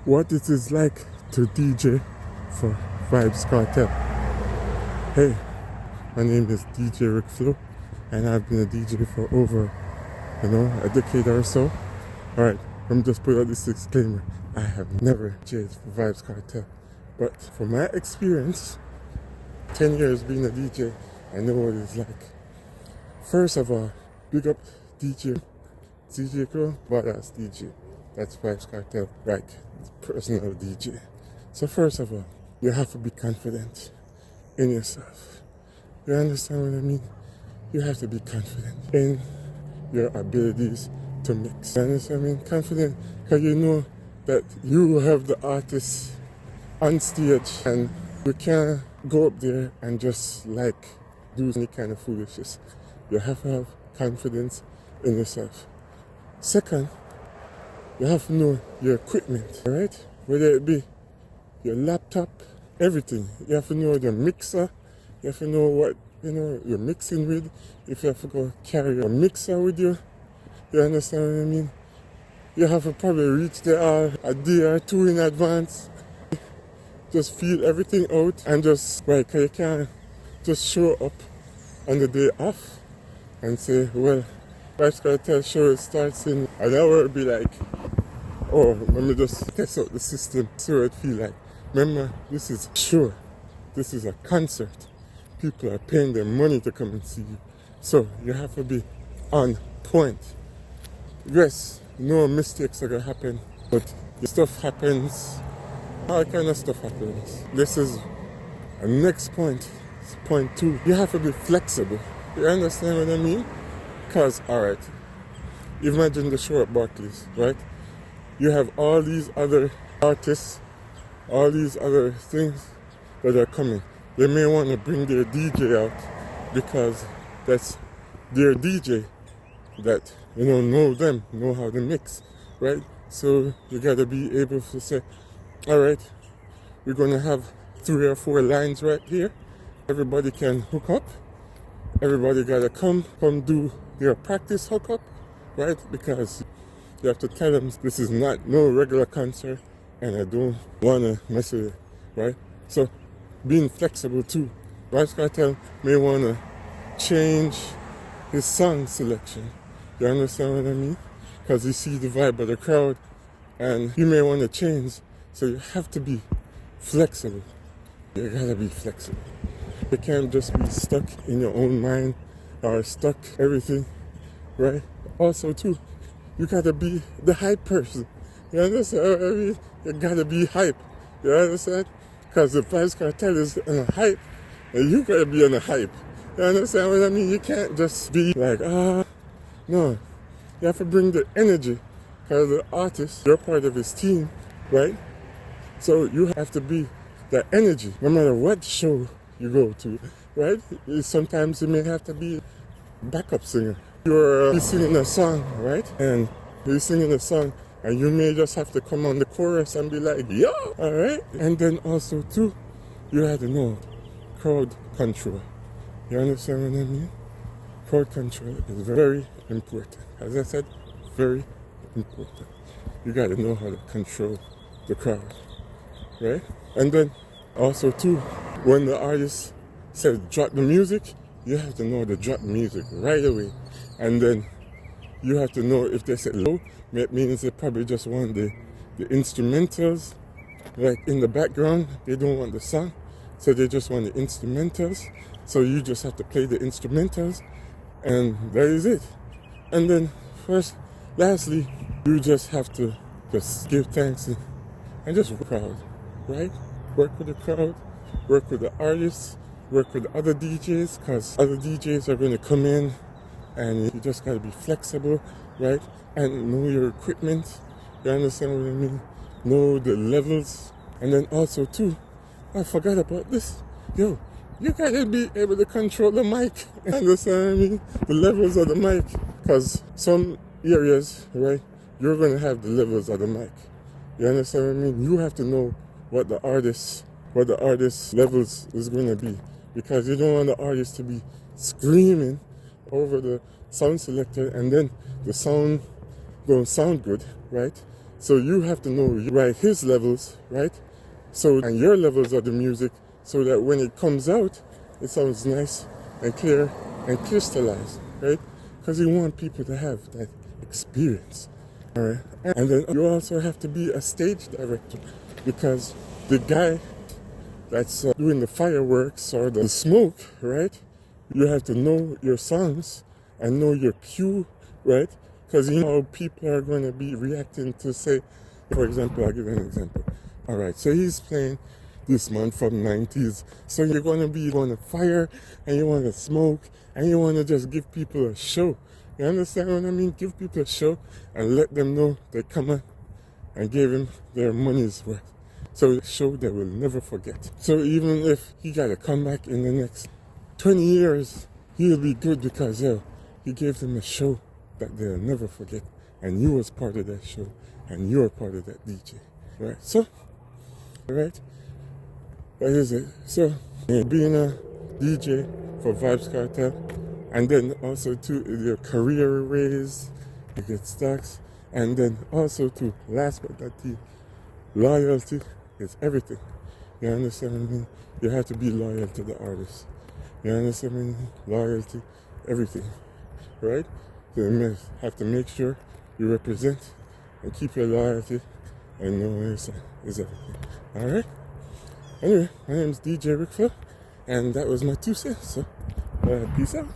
what it is like to DJ for Vybz Kartel. Hey, my name is DJ Rick Flo, and I've been a DJ for over, a decade or so. Alright, let me just put out this disclaimer. I have never DJed for Vybz Kartel, but from my experience, 10 years being a DJ, I know what it's like. First of all, big up DJ Crow, badass DJ. That's Vybz Kartel, like personal DJ. So first of all, you have to be confident in yourself. You understand what I mean? You have to be confident in your abilities to mix. You understand what I mean? Confident because you know that you have the artist on stage and you can't go up there and just do any kind of foolishness. You have to have confidence in yourself. Second, you have to know your equipment, alright? Whether it be your laptop, everything. You have to know the mixer. You have to know what you're mixing with. If you have to go carry a mixer with you, you understand what I mean? You have to probably reach there a day or two in advance. Just feel everything out and just, cause you can't just show up on the day off and say, well, Vybz Kartel show starts in an hour. It'll be like, oh, let me just test out the system, see what it feel like. Remember, this is sure. This is a concert. People are paying their money to come and see you. So you have to be on point. Yes, no mistakes are gonna happen, but the stuff happens. All kind of stuff happens. This is a next point. It's point 2. You have to be flexible. You understand what I mean? Because, alright, imagine the show at Barclays, right? You have all these other artists, all these other things that are coming. They may want to bring their DJ out because that's their DJ that, know them, know how to mix, right? So you got to be able to say, alright, we're going to have 3 or 4 lines right here. Everybody can hook up. Everybody got to come do their practice hookup, right? Because you have to tell them this is not no regular concert and I don't want to mess with it, right? So being flexible too. Vybz Kartel may want to change his song selection. You understand what I mean? Because you see the vibe of the crowd and you may want to change. So you have to be flexible. You gotta be flexible. You can't just be stuck in your own mind or stuck everything, right? Also too, you gotta be the hype person. You understand what I mean? You gotta be hype. You understand? Because the Vybz Kartel is on a hype, and you gotta be on a hype. You understand what I mean? You can't just be like, no. You have to bring the energy. Because the artist, you're part of his team, right? So you have to be that energy, no matter what show you go to, right? Sometimes you may have to be a backup singer. You're singing a song, right? And you're singing a song, and you may just have to come on the chorus and be like, yo, all right? And then also, too, you have to know crowd control. You understand what I mean? Crowd control is very important. As I said, very important. You got to know how to control the crowd, right? And then also, too, when the artist says drop the music, you have to know to drop the music right away. And then you have to know if they say low, it means they probably just want the instrumentals, like in the background. They don't want the song, so they just want the instrumentals. So you just have to play the instrumentals, and that is it. And then lastly, you just have to just give thanks and just work out, right? Work with the crowd, work with the artists, work with other DJs, because other DJs are going to come in, and you just got to be flexible, right? And know your equipment. You understand what I mean? Know the levels. And then also, too, I forgot about this. Yo, you got to be able to control the mic. You understand what I mean? The levels of the mic. Because some areas, right, you're going to have the levels of the mic. You understand what I mean? You have to know what the artist levels is going to be. Because you don't want the artist to be screaming over the sound selector and then the sound don't sound good, right? So you have to know right his levels, right? So and your levels of the music, so that when it comes out, it sounds nice and clear and crystallized, right? Because you want people to have that experience, all right? And then you also have to be a stage director, because the guy that's doing the fireworks or the smoke, right? You have to know your songs and know your cue, right? Because you know how people are going to be reacting to, say, for example, I'll give you an example. All right, so he's playing this man from 90s. So you're going to be on a fire and you want to smoke and you want to just give people a show. You understand what I mean? Give people a show and let them know they come on and give him their money's worth. So a show they will never forget. So even if he got to come back in the next 20 years, he'll be good because he gave them a show that they'll never forget. And you was part of that show and you're part of that DJ. Right? So, right? That is it. So, being a DJ for Vybz Kartel, and then also to your career raise, you get stocks, and then also to, last but not least, loyalty is everything. You understand what I mean? You have to be loyal to the artist. You understand what I mean? Loyalty, everything. Right? So you have to make sure you represent and keep your loyalty and know is everything. Alright? Anyway, my name is DJ Rick Phil, and that was my 2 cents. So, peace out.